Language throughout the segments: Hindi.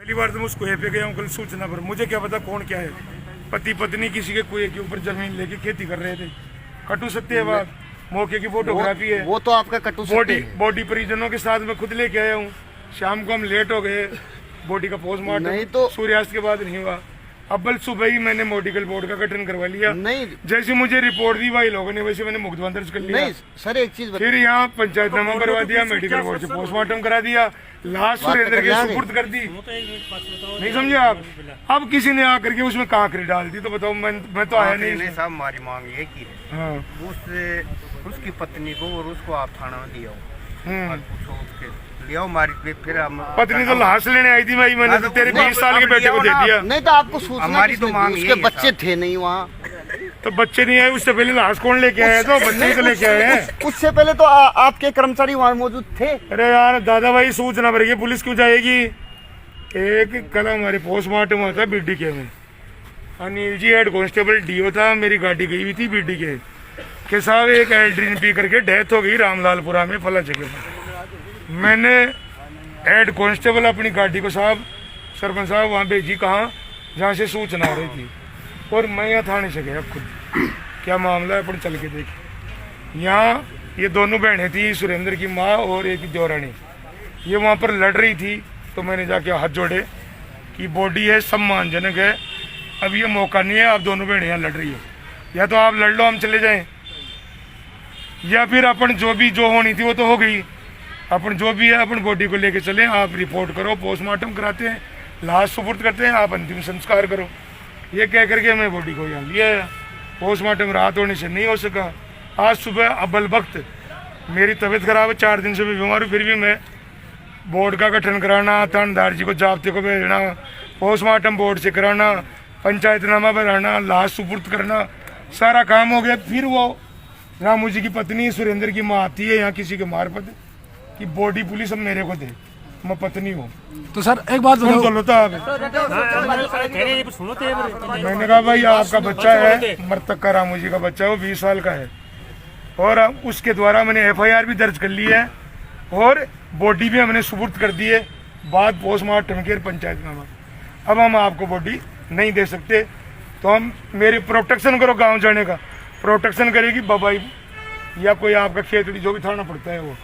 पहली बार तो मैं उसको पे गया हूँ कल सूचना पर, मुझे क्या पता कौन क्या है। पति पत्नी किसी के कुएं के ऊपर जमीन लेके खेती कर रहे थे। कटु सत्य है बात, मौके की फोटोग्राफी है। वो तो आपका कटु सत्य है। बॉडी परिजनों के साथ मैं खुद लेके आया हूँ। शाम को हम लेट हो गए, बॉडी का पोस्टमार्टम नहीं तो सूर्यास्त के बाद नहीं हुआ। अब सुबह ही मैंने मेडिकल बोर्ड का गठन करवा लिया। नहीं, जैसे मुझे रिपोर्ट दी भाई लोगों ने वैसे मैंने मुकदमा दर्ज कर लिया। नहीं सर, एक चीज फिर यहाँ पंचायतनामा करवा दिया, मेडिकल बोर्ड से पोस्टमार्टम करा दिया, लाश सुरेंद्र के सुपुर्द कर दी। नहीं समझे आप? अब किसी ने आकर के उसमें कांकरी डाल दी, तो बताओ मैं तो आया नहीं। साहब हमारी मांग ये की है, हाँ उसकी पत्नी को और उसको आप थाना में दिया लिया हमारी। फिर पत्नी तो लाश लेने आई थी भाई, मैंने तो तेरे 20 साल के बेटे को दे दिया। नहीं तो आपको सूचना हमारी तो मांग उसके बच्चे थे नहीं वहाँ, तो बच्चे नहीं आए, उससे पहले लाश कौन लेके आया? तो बच्चे तो लेके आए हैं। उससे पहले तो आपके कर्मचारी वहाँ मौजूद थे। अरे यार दादा भाई, सूचना पर पुलिस क्यों जाएगी? एक कल हमारे पोस्टमार्टम हुआ था बीडीके में, Anil ji head constable do था, मेरी गाड़ी गई हुई थी बीडीके के साहब, एक एल्ड्रीन पी करके डेथ हो गई रामलालपुरा में फला जगह पर। मैंने हेड कांस्टेबल अपनी गाड़ी को साहब सरपंच साहब वहाँ भेजी, कहाँ जहाँ से सूचना हो रही थी, और मैं यहाँ थाने से गया खुद। क्या मामला है अपन चल के देखे। यहाँ ये दोनों बहनें थी, सुरेंद्र की माँ और एक देवरानी, ये वहाँ पर लड़ रही थी। तो मैंने जाके हाथ जोड़े कि बॉडी है, सम्मानजनक है, अब ये मौका नहीं है, आप दोनों बहनें यहाँ लड़ रही हो, या तो आप लड़ लो हम चले जाएं, या फिर अपन जो होनी थी वो तो हो गई, अपन जो भी है अपन बॉडी को लेके चले, आप रिपोर्ट करो, पोस्टमार्टम कराते हैं, लाश सुपुर्द करते हैं, आप अंतिम संस्कार करो। ये कह करके मैं बॉडी को यहाँ लिया है। पोस्टमार्टम रात होने से नहीं हो सका। आज सुबह अब्बल वक्त मेरी तबीयत खराब है, 4 दिन से भी बीमार हूँ, फिर भी मैं बोर्ड का गठन कराना, थानेदार जी को जाब्ते को भेजना, पोस्टमार्टम बोर्ड से कराना, पंचायतनामा बनाना, लाश सुपुर्द करना, सारा काम हो गया। फिर वो रामू जी की पत्नी सुरेंद्र की माँ आती है यहाँ किसी के मार्फत कि बॉडी पुलिस अब मेरे को दे, मैं पत्नी हूँ। तो सर एक बात बताओ, मैंने कहा भाई आपका बच्चा है, मृतक का रामू जी का बच्चा है, वो 20 साल का है, और उसके द्वारा मैंने FIR भी दर्ज कर ली है, और बॉडी भी हमने सुपुर्द कर दी है, बाद पोस्टमार्टम के पंचायतनामा। अब हम आपको बॉडी नहीं दे सकते, तो हम मेरी प्रोटेक्शन करो, गाँव जाने का प्रोटेक्शन करेगी बाबाई या कोई आपका खेत जो भी थाना पड़ता है वो।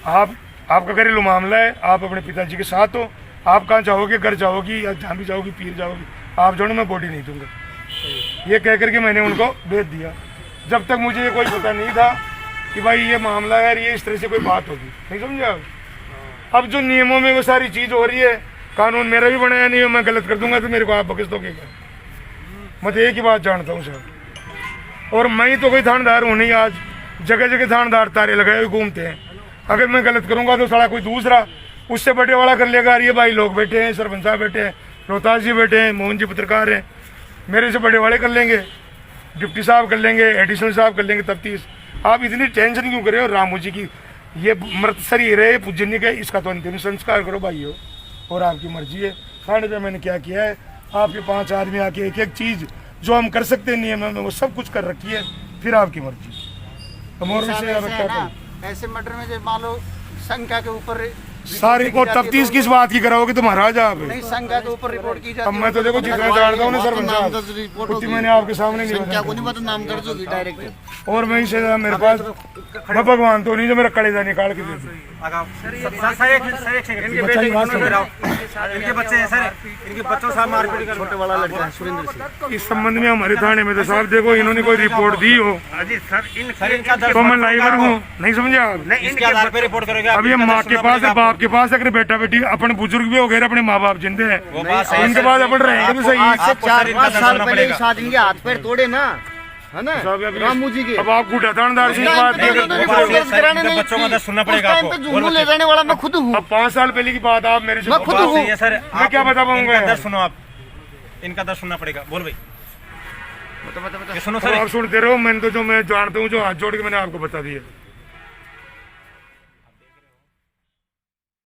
आपका घरेलू मामला है, आप अपने पिताजी के साथ हो, आप कहाँ जाओगे, घर जाओगी या जहाँ भी जाओगी, पीर जाओगी, आप जो मैं बॉडी नहीं दूंगा। ये कह करके मैंने उनको भेज दिया। जब तक मुझे ये कोई पता नहीं था कि भाई ये मामला है, ये इस तरह से कोई बात होगी, नहीं समझे आप? अब जो नियमों में वो सारी चीज़ हो रही है, कानून मेरा भी बनाया नहीं है, मैं गलत कर दूंगा तो मेरे को आप बकस दोगे क्या? मैं तो एक ही बात जानता हूँ सर, और मैं ही तो कोई थानेदार हूँ नहीं। आज जगह जगह थानेदार तारे लगाए हुए घूमते हैं। अगर मैं गलत करूंगा तो साला कोई दूसरा उससे बड़े वाला कर लेगा। ये भाई लोग बैठे हैं, सरपंच साहब बैठे हैं, रोहतास जी बैठे हैं, मोहन जी पत्रकार हैं, मेरे से बड़े वाले कर लेंगे, डिप्टी साहब कर लेंगे, एडिशनल साहब कर लेंगे तफ्तीश। आप इतनी टेंशन क्यों कर रहे हो? रामू जी की ये मृत शरीर है, पूजनीय है, इसका तो अंतिम संस्कार करो भाई हो, और आपकी मर्जी है। थाने पे मैंने क्या किया है, आपके 5 आदमी आके एक एक चीज़ जो हम कर सकते हैं नियम में वो सब कुछ कर रखी है, फिर आपकी मर्जी। तो मोर से ऐसे मर्डर में जो मान लो शंका के ऊपर सारी को तफ्तीश किस बात की कराओगे तुम महाराज? आप नहीं, शंका के ऊपर रिपोर्ट की जाती अब मैं तो देखो जितना जानता हूँ ना सरपंच साहब, उतनी मैंने आपके सामने नहीं बताया, नाम दर्ज होगी डायरेक्ट। और मैं इसे मेरे पास मैं भगवान तो नहीं जो मेरा कलेजा निकाल के दे दे। इनके बच्चे हैं सर, इनके बच्चों से मारपीट कर, छोटे वाला लड़का है सुरेंद्र सिंह। इस संबंध में हमारे थाने में तो साहब देखो इन्होंने कोई रिपोर्ट दी हो तो मैं लाइवर हूँ, नहीं समझे आप? इसके आधार पे रिपोर्ट करोगे। अब ये माँ के पास है, बाप के पास, अगर बेटा बेटी अपने बुजुर्ग भी हो गए, अपने माँ बाप जिंदे हैं, इनके बाद अपन रहेंगे तो सही। 4-5 साल पहले इस आदमी के हाथ पैर तोड़े ना, है ना रामू जी के। अब आप गुटा थानेदार से बात बच्चों का सुनना पड़ेगा आपको। जुम्मन ले जाने वाला मैं खुद हूँ। अब 5 साल पहले की बात आप मेरे से मैं खुद हूँ सर, मैं क्या बता पाऊंगा? सुनो आप, इनका दर्द सुनना पड़ेगा। बोल भाई सुनो सर, आप सुनते रहो। मैंने तो जो मैं जानता हूँ, जो हाथ जोड़ के मैंने आपको बता दिया।